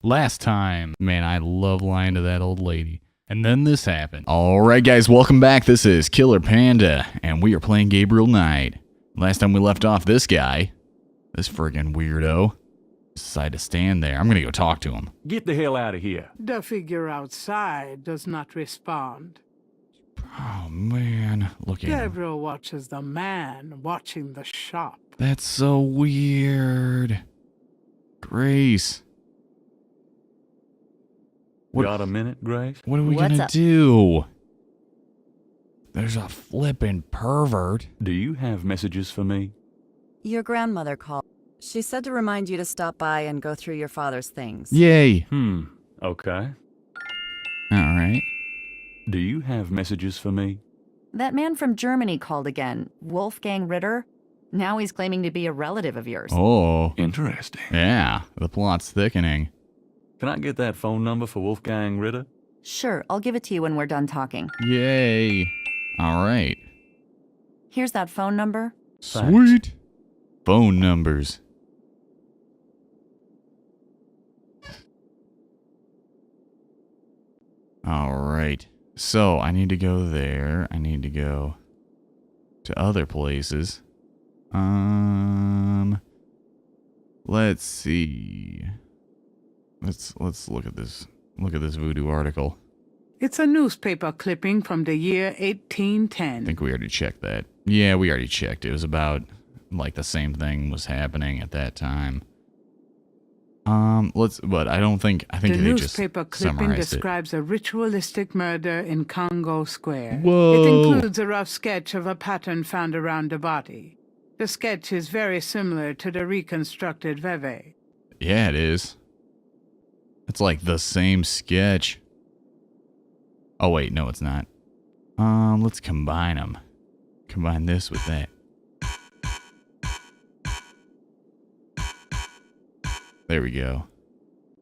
Last time. Man, I love lying to that old lady. And then this happened. Alright guys, welcome back. This is Killer Panda, and we are playing Gabriel Knight. Last time we left off, this guy, this friggin' weirdo, decided to stand there. I'm gonna go talk to him. Get the hell out of here. The figure outside does not respond. Oh man, look at him. Gabriel watches the man watching the shop. That's so weird. Grace. Got a minute, Grace? What are we gonna do? There's a flippin' pervert. Do you have messages for me? Your grandmother called. She said to remind you to stop by and go through your father's things. Yay. Okay. Alright. Do you have messages for me? That man from Germany called again, Wolfgang Ritter. Now he's claiming to be a relative of yours. Oh. Interesting. Yeah, the plot's thickening. Can I get that phone number for Wolfgang Ritter? Sure, I'll give it to you when we're done talking. Yay. Alright. Here's that phone number. Sweet. Phone numbers. Alright. So, I need to go there. I need to go to other places. Let's see. Let's look at this. Look at this Voodoo article. It's a newspaper clipping from the year 1810. I think we already checked that. Yeah, we already checked. It was about like the same thing was happening at that time. But I think the they just newspaper clipping summarized describes a ritualistic murder in Congo Square. Whoa. It includes a rough sketch of a pattern found around the body. The sketch is very similar to the reconstructed Veve. Yeah, it is. It's like the same sketch. Oh wait, no, it's not. Let's combine them. Combine this with that. There we go.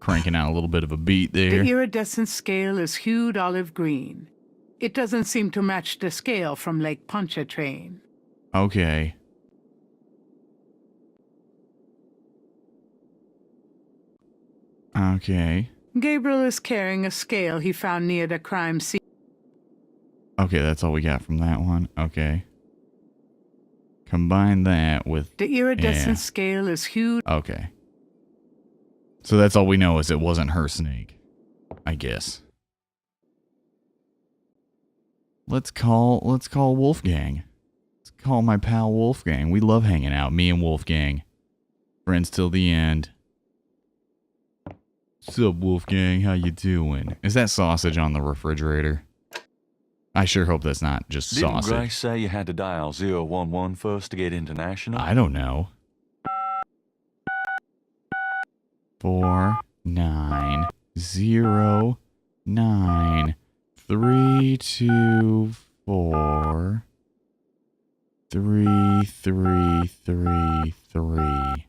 Cranking out a little bit of a beat there. The iridescent scale is hued olive green. It doesn't seem to match the scale from Lake Pontchartrain. Okay. Okay. Gabriel is carrying a scale he found near the crime scene. Okay, that's all we got from that one. Okay. Combine that with... The iridescent scale is hued... Okay. So that's all we know is it wasn't her snake. I guess. Let's call Wolfgang. Let's call my pal Wolfgang. We love hanging out, me and Wolfgang. Friends till the end. What's up, Wolfgang? How you doing? Is that sausage on the refrigerator? I sure hope that's not just sausage. Didn't Grace say you had to dial 011 first to get international? I don't know. 49093243333.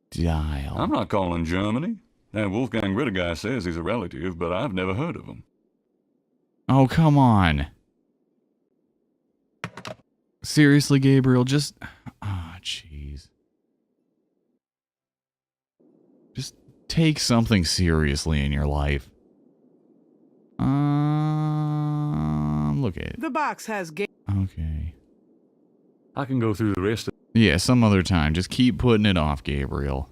Dial. I'm not calling Germany. That Wolfgang Ritter guy says he's a relative, but I've never heard of him. Oh, come on. Seriously, Gabriel, just... Ah, jeez. Just take something seriously in your life. Look at it. The box has... Okay. I can go through the rest of... Yeah, some other time. Just keep putting it off, Gabriel.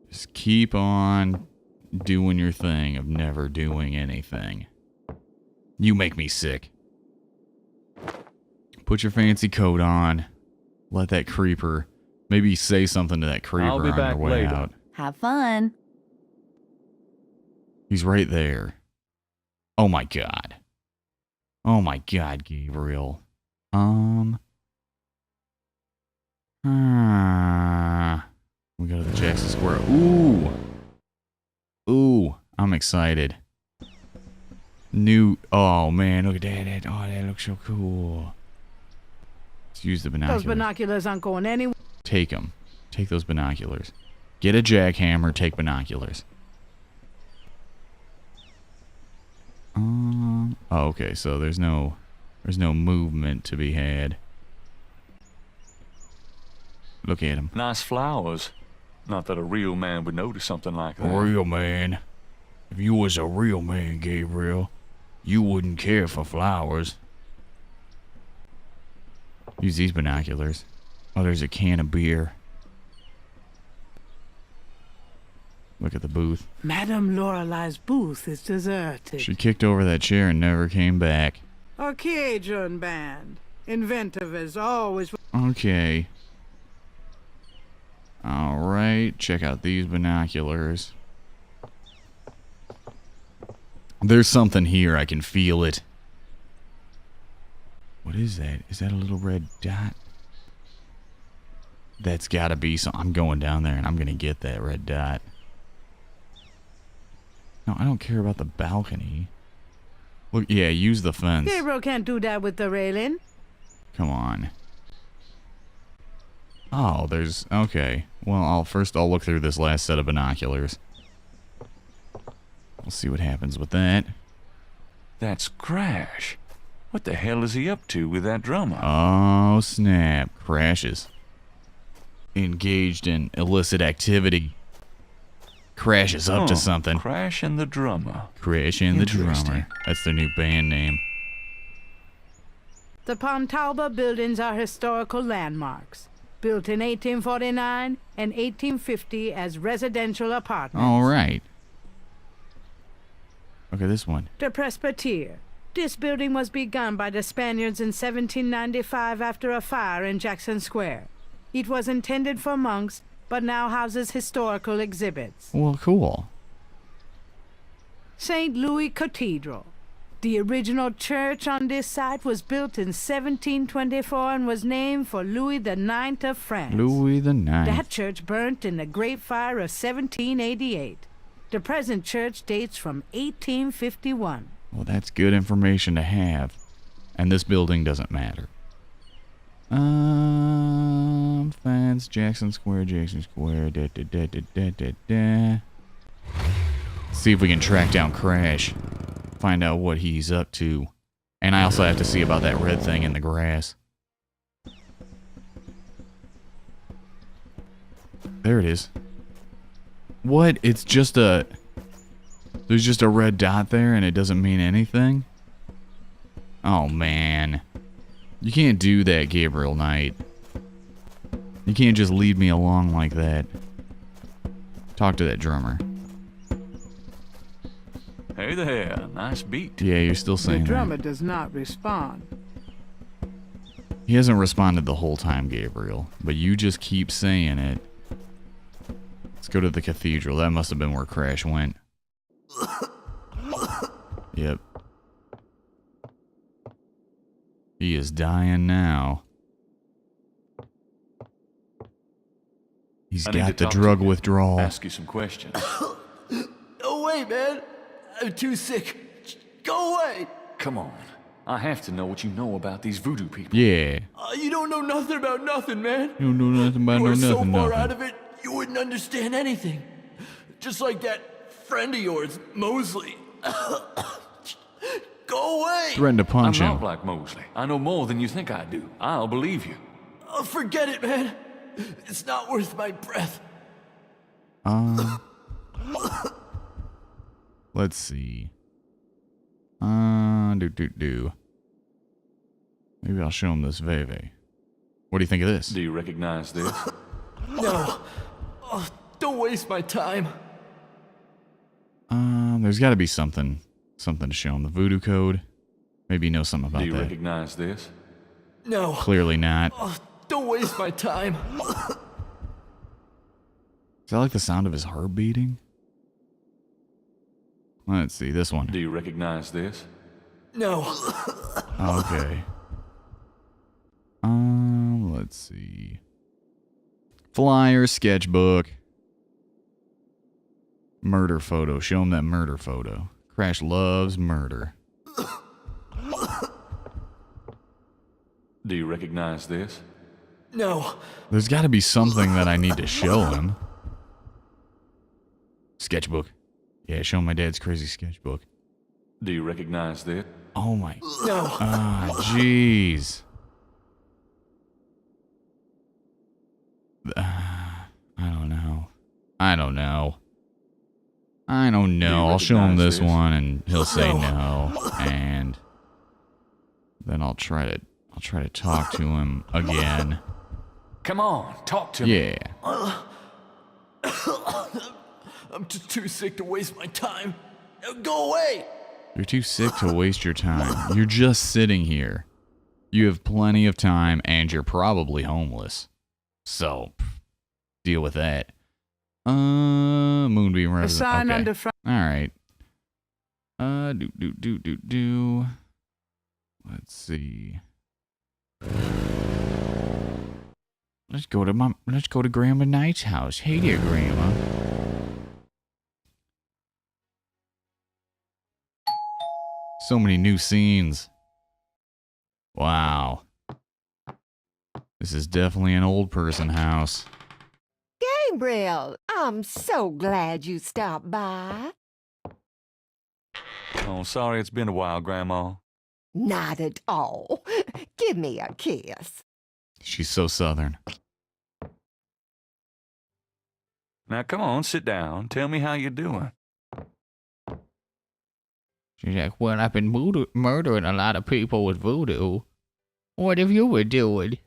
Just keep on doing your thing of never doing anything. You make me sick. Put your fancy coat on. Let that creeper... Maybe say something to that creeper I'll be on back your way later. out. Have fun. He's right there. Oh my god. Oh my god, Gabriel. We go to the Jackson Square. Ooh. Ooh, I'm excited. New... Oh man, look at that. Oh, that looks so cool. Let's use the binoculars. Those binoculars aren't going anywhere. Take them. Take those binoculars. Get a jackhammer, take binoculars. Oh, okay, so there's no movement to be had. Look at him. Nice flowers. Not that a real man would notice something like A that. real man. If you was a real man, Gabriel, you wouldn't care for flowers. Use these binoculars. Oh, there's a can of beer. Look at the booth. Madame Lorelei's booth is deserted. She kicked over that chair and never came back. A Cajun band. Inventive as always. Okay. Alright, check out these binoculars. There's something here, I can feel it. What is that? Is that a little red dot? That's gotta be some. I'm going down there and I'm gonna get that red dot. No, I don't care about the balcony. Look, yeah, use the fence. Gabriel can't do that with the railing. Come on. Oh, there's... Okay. Well, I'll look through this last set of binoculars. We'll see what happens with that. That's Crash. What the hell is he up to with that drummer? Oh, snap. Crashes. Engaged in illicit activity. Crashes up to something. Crash and the drummer. Crash and the Interesting. drummer. That's their new band name. The Pontalba buildings are historical landmarks, built in 1849 and 1850 as residential apartments. All right. Okay, this one. The Presbytere. This building was begun by the Spaniards in 1795 after a fire in Jackson Square. It was intended for monks, but now houses historical exhibits. Well, cool. St. Louis Cathedral. The original church on this site was built in 1724 and was named for Louis IX of France. Louis the Ninth. That church burnt in the Great Fire of 1788. The present church dates from 1851. Well, that's good information to have. And this building doesn't matter. Fence, Jackson Square. See if we can track down Crash. Find out what he's up to. And I also have to see about that red thing in the grass. There it is. What? It's just a... There's just a red dot there and it doesn't mean anything? Oh, man. You can't do that, Gabriel Knight. You can't just leave me along like that. Talk to that drummer. Hey there, nice beat. Yeah, you're still The saying drummer that. does not respond. He hasn't responded the whole time, Gabriel. But you just keep saying it. Let's go to the cathedral. That must have been where Crash went. Yep. He is dying now. He's I need got to the talk to drug you. withdrawal. Ask you some questions. No way, man. I'm too sick. Go away. Come on. I have to know what you know about these voodoo people. Yeah. You don't know nothing about nothing, man. You don't know nothing about You no are so nothing, far out nothing. of it, you wouldn't understand anything. Just like that friend of yours, Mosley. Go away. Threatened to punch I'm him. not like Mosley. I know more than you think I do. I'll believe you. Oh, forget it, man. It's not worth my breath. Let's see. Maybe I'll show him this Veve. What do you think of this? Do you recognize this? No. Oh, don't waste my time. There's got to be something to show him. The voodoo code. Maybe he knows something about Do you that. recognize this? No. Clearly not. Oh, don't waste my time. Is that like the sound of his heart beating? Let's see, this one. Do you recognize this? No. Okay. Let's see. Flyer, sketchbook. Murder photo. Show him that murder photo. Crash loves murder. Do you recognize this? No. There's got to be something that I need to show him. Sketchbook. Yeah, show him my dad's crazy sketchbook. Do you recognize this? Oh my. No. Ah, jeez. I don't know. I don't know. I don't know. I'll show him this one and he'll say no. And then I'll try to talk to him again. Come on, talk to me. Yeah. I'm just too sick to waste my time. Now go away. You're too sick to waste your time. You're just sitting here. You have plenty of time and you're probably homeless. So, deal with that. Moonbeam A resident. sign Okay. on the front. All right. Do. Let's see. Let's go to Grandma Knight's house. Hey there, Grandma. So many new scenes. Wow. This is definitely an old person house. Gabriel, I'm so glad you stopped by. Oh, sorry it's been a while, Grandma. Not at all. Give me a kiss. She's so southern. Now, come on, sit down. Tell me how you're doing. She's like, well, I've been murdering a lot of people with voodoo. What have you been doing?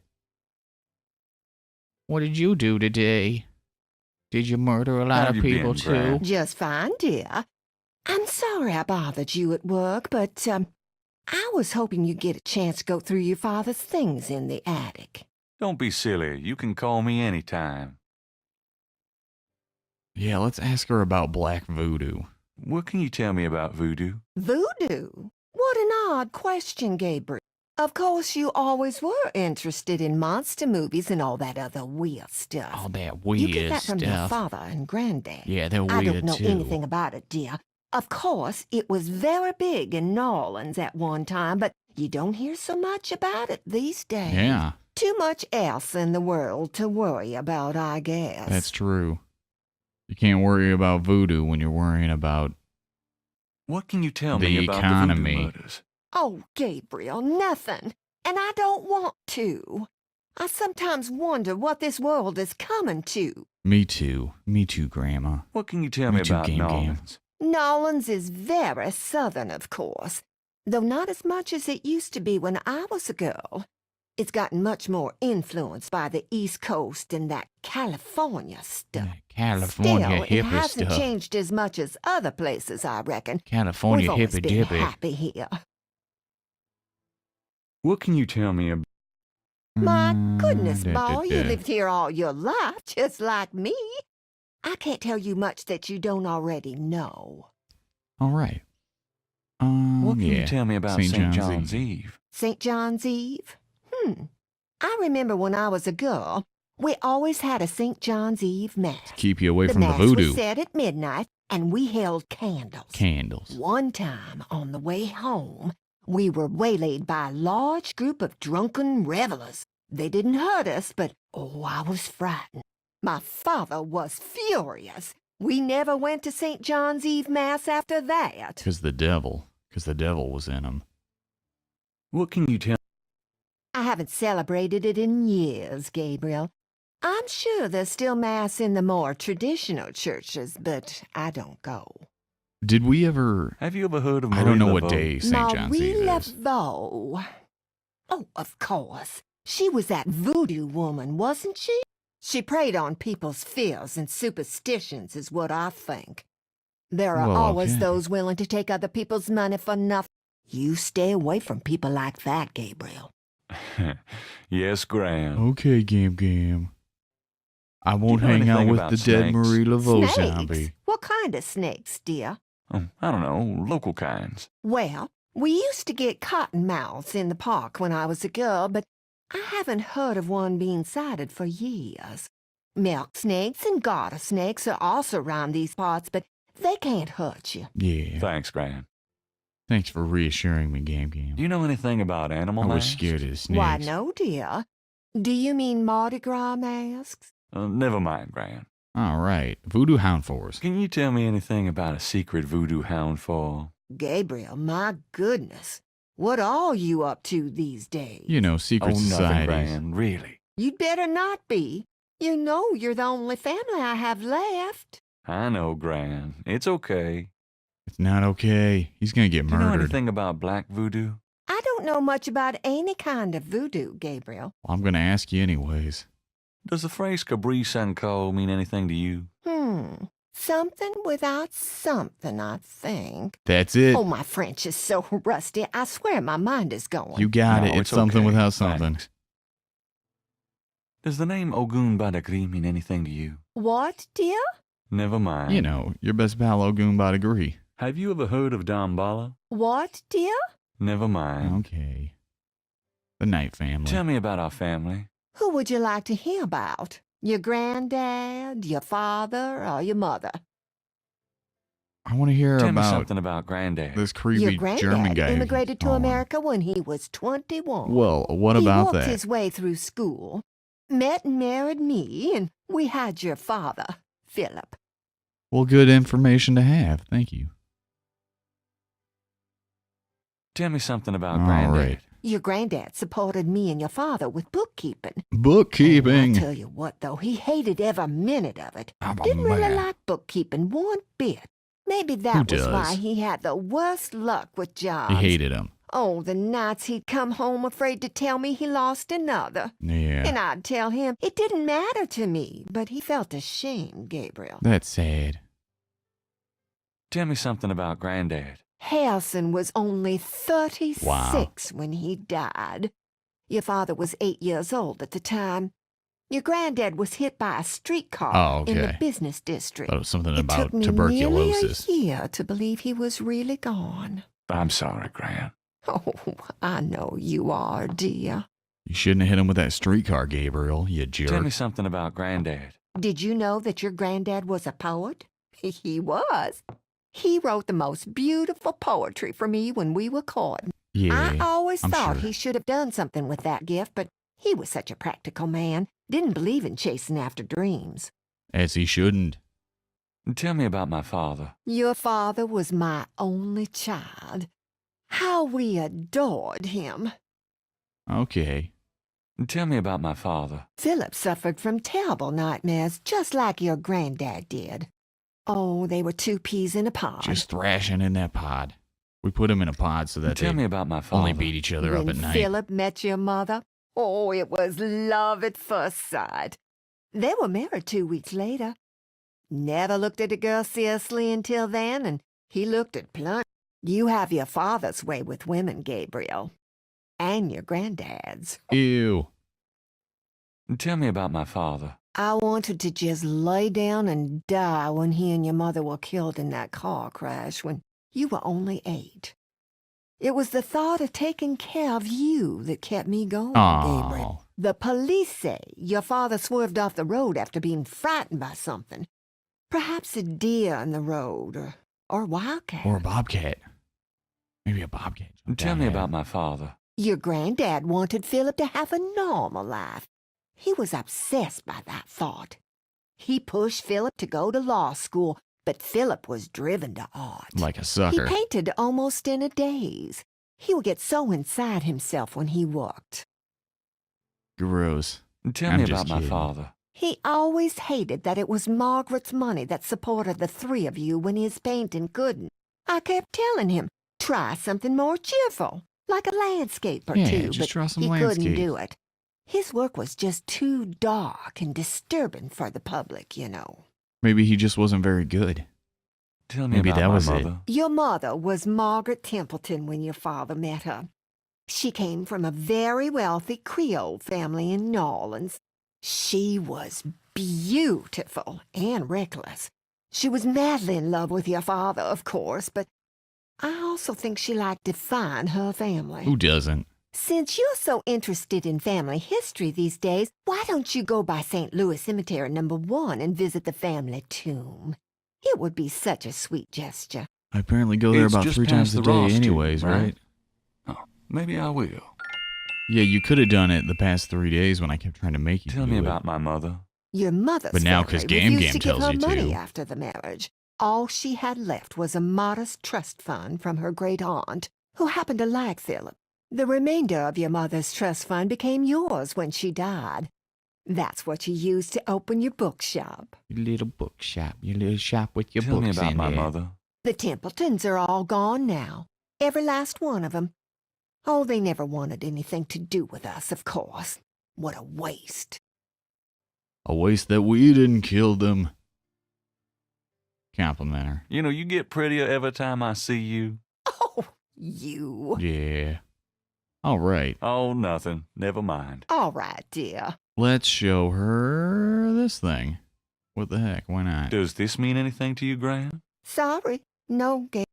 What did you do today? Did you murder a lot How of have you people been, too? Gran? Just fine, dear. I'm sorry I bothered you at work, but, I was hoping you'd get a chance to go through your father's things in the attic. Don't be silly. You can call me anytime. Yeah, let's ask her about black voodoo. What can you tell me about voodoo? Voodoo? What an odd question, Gabriel. Of course, you always were interested in monster movies and all that other weird stuff. All that You weird get that from your stuff. father and granddad. Yeah, they're I weird don't know too. anything about it, dear. Of course, it was very big in New Orleans at one time, but you don't hear so much about it these days. Yeah, Too much else in the world to worry about, I guess. that's true. You can't worry about voodoo when you're worrying about... What can you tell The me about economy. the voodoo murders? Oh, Gabriel, nothing. And I don't want to. I sometimes wonder what this world is coming to. Me too. Me too, Grandma. What can you tell Me me too, about Gam New Gam. Orleans? New Orleans is very southern, of course, though not as much as it used to be when I was a girl. It's gotten much more influenced by the East Coast and that California stuff. California Still, it hippie hasn't stuff. changed as much as other places, I reckon. California We've always hippie been dippy. happy here. What can you tell me about... My goodness, Da-da-da. boy, you lived here all your life, just like me. I can't tell you much that you don't already know. All right. What can yeah. you tell me about St. John's Eve? St. John's Eve? I remember when I was a girl, we always had a St. John's Eve Mass. Keep you away The from the Mass voodoo. was said at midnight, and we held candles. Candles. One time, on the way home, we were waylaid by a large group of drunken revelers. They didn't hurt us, but, oh, I was frightened. My father was furious. We never went to St. John's Eve Mass after that. Because the devil was in them. What can you tell... I haven't celebrated it in years, Gabriel. I'm sure there's still Mass in the more traditional churches, but I don't go. Did we ever... Have you ever heard of Marie I don't know what Laveau? day St. John's Eve Marie is. Laveau. Oh, of course. She was that voodoo woman, wasn't she? She preyed on people's fears and superstitions, is what I think. There are Well, always okay. those willing to take other people's money for nothing. You stay away from people like that, Gabriel. Yes, Gran. Okay, Gam Gam. I won't know hang out anything with about the dead snakes? Marie Laveau Snakes? zombie. What kind of snakes, dear? I don't know, local kinds. Well, we used to get cottonmouths in the park when I was a girl, but I haven't heard of one being sighted for years. Milk snakes and garter snakes are also around these parts, but they can't hurt you. Yeah. Thanks, Gran. Thanks for reassuring me, Gam Gam. Do you know anything about animal I was masks? scared of snakes. Why, no, dear. Do you mean Mardi Gras masks? Never mind, Gran. All right. Voodoo Hound Force. Can you tell me anything about a secret voodoo hound fall? Gabriel, my goodness. What are you up to these days? You know, secret Oh, nothing, societies. Gran, really. You'd better not be. You know you're the only family I have left. I know, Gran. It's okay. It's not okay. He's gonna get Do you know murdered. anything about black voodoo? I don't know much about any kind of voodoo, Gabriel. Well, I'm gonna ask you anyways. Does the phrase Cabri Sanko mean anything to you? Something without something, I think. That's it. Oh, my French is so rusty, I swear my mind is going. You got No, it. It's it's something okay. without something. Thanks. Does the name Ogun Badagri mean anything to you? What, dear? Never mind. You know, your best pal Ogun Badagri. Have you ever heard of Dambala? What, dear? Never mind. Okay. The Knight family. Tell me about our family. Who would you like to hear about? Your granddad, your father, or your mother? I want to hear Tell me about something about Granddad. this Your creepy granddad German guy. who immigrated keeps to following. America when he was 21. Well, what he about walked that? his way through school, met and married me, and we had your father, Philip. Well, good information to have. Thank you. Tell me something about All Granddad. right. Your granddad supported me and your father with bookkeeping. Oh, Bookkeeping. I tell you what, though, he hated every minute of it. I'm a Didn't really man. like bookkeeping one bit. Maybe Who that was why does? he had the worst luck with jobs. He hated him. Oh, the nights he'd come home afraid to tell me he lost another. Yeah. And I'd tell him it didn't matter to me, but he felt ashamed, Gabriel. That's sad. Tell me something about Granddad. Harrison was only 36 Wow. when he died. Your father was 8 years old at the time. Your granddad was hit by a streetcar Oh, in the okay. business district. Thought it was something It about took me tuberculosis. nearly a year to believe he was really gone. I'm sorry, Gran. Oh, I know you are, dear. You shouldn't have hit him with that streetcar, Gabriel, you jerk. Tell me something about Granddad. Did you know that your granddad was a poet? He was. He wrote the most beautiful poetry for me when we were courting. Yeah. I always I'm thought sure. he should have done something with that gift, but he was such a practical man. Didn't believe in chasing after dreams. As he shouldn't. Tell me about my father. Your father was my only child. How we adored him. Okay. Tell me about my father. Philip suffered from terrible nightmares, just like your granddad did. Oh, they were two peas in a pod. Just thrashing in that pod. We put him in a pod so that Tell they me about my father. only beat each other when up at night. Philip met your mother, oh, it was love at first sight. They were married 2 weeks later. Never looked at a girl seriously until then, and he looked at plenty. You have your father's way with women, Gabriel. And your granddad's. Ew. Tell me about my father. I wanted to just lay down and die when he and your mother were killed in that car crash when you were only 8. It was the thought of taking care of you that kept me going, Gabriel. Oh. The police say your father swerved off the road after being frightened by something. Perhaps a deer in the road, or a wildcat. Or a bobcat. Maybe a bobcat. Tell me about my father. Your granddad wanted Philip to have a normal life. He was obsessed by that thought. He pushed Philip to go to law school, but Philip was driven to art. Like a He sucker. painted almost in a daze. He would get so inside himself when he worked. Gross. Tell I'm me just about my kidding. father. He always hated that it was Margaret's money that supported the 3 of you when his painting couldn't. I kept telling him, try something more cheerful, like a landscape or Yeah, two, just but draw some he couldn't landscapes. do it. His work was just too dark and disturbing for the public, you know. Maybe he just wasn't very good. Tell me Maybe about that my was it. mother. Your mother was Margaret Templeton when your father met her. She came from a very wealthy Creole family in New Orleans. She was beautiful and reckless. She was madly in love with your father, of course, but I also think she liked to find her family. Who doesn't? Since you're so interested in family history these days, why don't you go by St. Louis Cemetery No. 1 and visit the family tomb? It would be such a sweet gesture. I apparently go there It's about just 3 times past a the day Ross tomb, anyways, right? Oh, maybe I will. Yeah, you could have done it the past 3 days when I kept trying to make you Tell do me it. about my mother. Your mother's But now, family 'cause Gam refused Gam to give tells her you money to. after the marriage. All she had left was a modest trust fund from her great aunt, who happened to like Philip. The remainder of your mother's trust fund became yours when she died. That's what you use to open your bookshop. Your little bookshop. Your little shop with your Tell me books about in my there. mother. The Templetons are all gone now. Every last one of them. Oh, they never wanted anything to do with us, of course. What a waste. A waste that we didn't kill them. Compliment her. You know, you get prettier every time I see you. Oh, you. Yeah. All right. Oh, nothing. Never mind. All right, dear. Let's show her this thing. What the heck? Why not? Does this mean anything to you, Gran? Sorry. No, Gabe.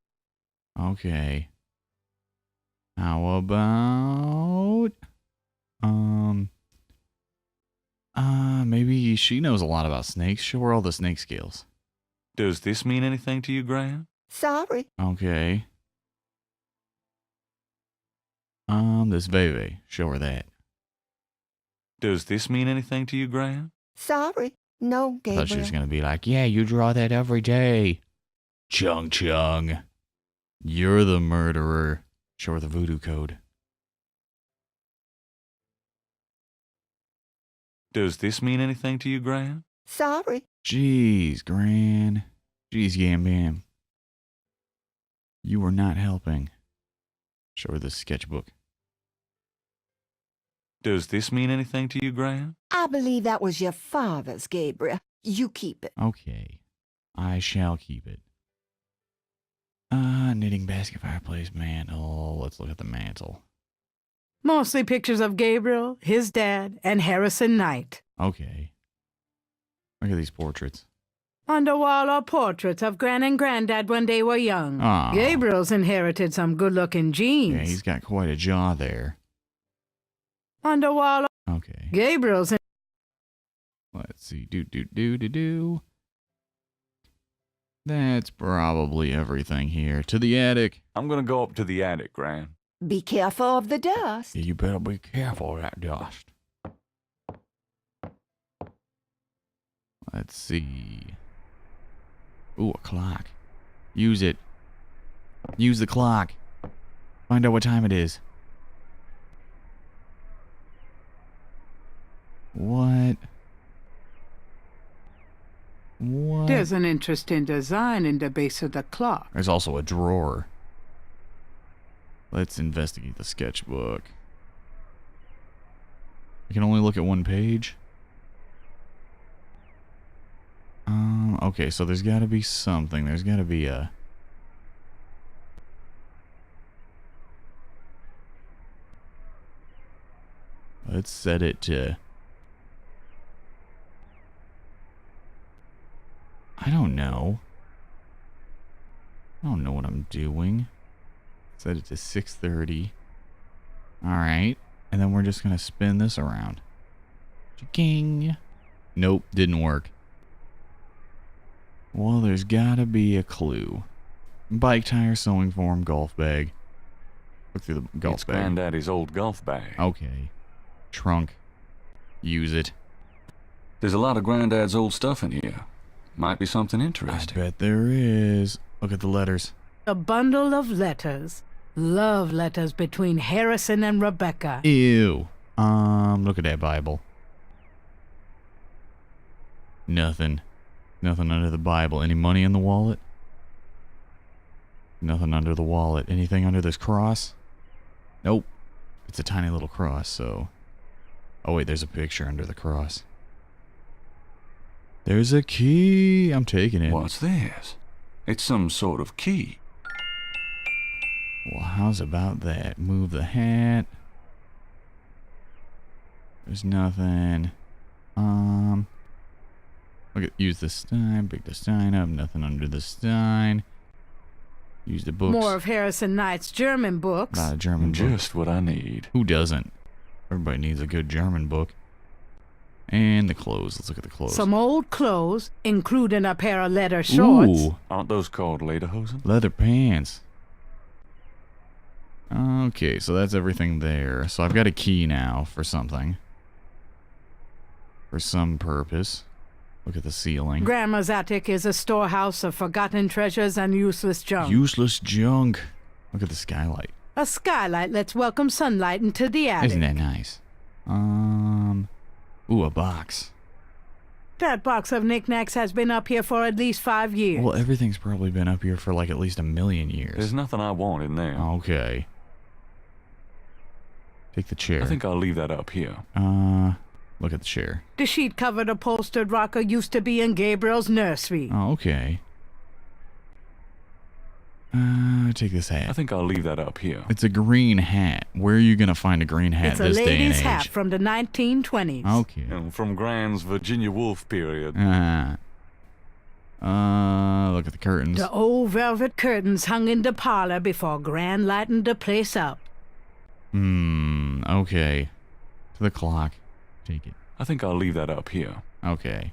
Okay. How about maybe she knows a lot about snakes. Show her all the snake scales. Does this mean anything to you, Gran? Sorry. Okay. This Veve. Show her that. Does this mean anything to you, Gran? Sorry. No, I Gabriel. thought she was gonna be like, yeah, you draw that every day. Chung Chung. You're the murderer. Show her the voodoo code. Does this mean anything to you, Gran? Sorry. Jeez, Gran. Jeez, Gam Gam. You were not helping. Show her the sketchbook. Does this mean anything to you, Gran? I believe that was your father's, Gabriel. You keep it. Okay. I shall keep it. Knitting basket, fireplace, mantle. Let's look at the mantle. Mostly pictures of Gabriel, his dad, and Harrison Knight. Okay. Look at these portraits. On the wall are portraits of Gran and Granddad when they were young. Aw. Gabriel's inherited some good-looking genes. Yeah, he's got quite a jaw there. On the wall are Okay. Gabriel's. Let's see. Do. That's probably everything here. To the attic. I'm gonna go up to the attic, Gran. Be careful of the dust. Yeah, you better be careful of that dust. Let's see. Ooh, a clock. Use it. Use the clock. Find out what time it is. What? What? There's an interesting design in the base of the clock. There's also a drawer. Let's investigate the sketchbook. I can only look at one page. Okay, so there's got to be something. There's got to be a... Let's set it to... I don't know. I don't know what I'm doing. Set it to 6:30. Alright. And then we're just going to spin this around. Ching. Nope, didn't work. Well, there's got to be a clue. Bike tire, sewing form, golf bag. Look through the golf It's bag. Granddaddy's old golf bag. Okay. Trunk. Use it. There's a lot of Granddad's old stuff in here. Might be something I interesting. bet there is. Look at the letters. A bundle of letters. Love letters between Harrison and Rebecca. Ew. Look at that Bible. Nothing. Nothing under the Bible. Any money in the wallet? Nothing under the wallet. Anything under this cross? Nope. It's a tiny little cross, so... Oh wait, there's a picture under the cross. There's a key. I'm taking it. What's this? It's some sort of key. Well, how's about that? Move the hat. There's nothing. Look at, use the stein, pick the stein up, nothing under the stein. Use the books. More of Harrison Knight's German books. A lot of German books. Just what I need. Who doesn't? Everybody needs a good German book. And the clothes. Let's look at the clothes. Some old clothes, including a pair of leather shorts. Ooh, Aren't those called lederhosen? leather pants. Okay, so that's everything there. So I've got a key now for something. For some purpose. Look at the ceiling. Grandma's attic is a storehouse of forgotten treasures and useless junk. Useless junk. Look at the skylight. A skylight lets welcome sunlight into the attic. Isn't that nice? Ooh, a box. That box of knickknacks has been up here for at least 5 years. Well, everything's probably been up here for like at least 1,000,000 years. There's nothing I want in there. Okay. Take the chair. I think I'll leave that up here. Look at the chair. The sheet-covered upholstered rocker used to be in Gabriel's nursery. Oh, okay. Take this I hat. think I'll leave that up here. It's a green hat. Where are you gonna find a green hat It's a this day and lady's age? hat from the 1920s. Okay. From Grand's Virginia Woolf period. Look at the curtains. The old velvet curtains hung in the parlor before Gran lightened the place up. Okay. To the clock. Take it. I think I'll leave that up here. Okay.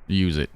Use it.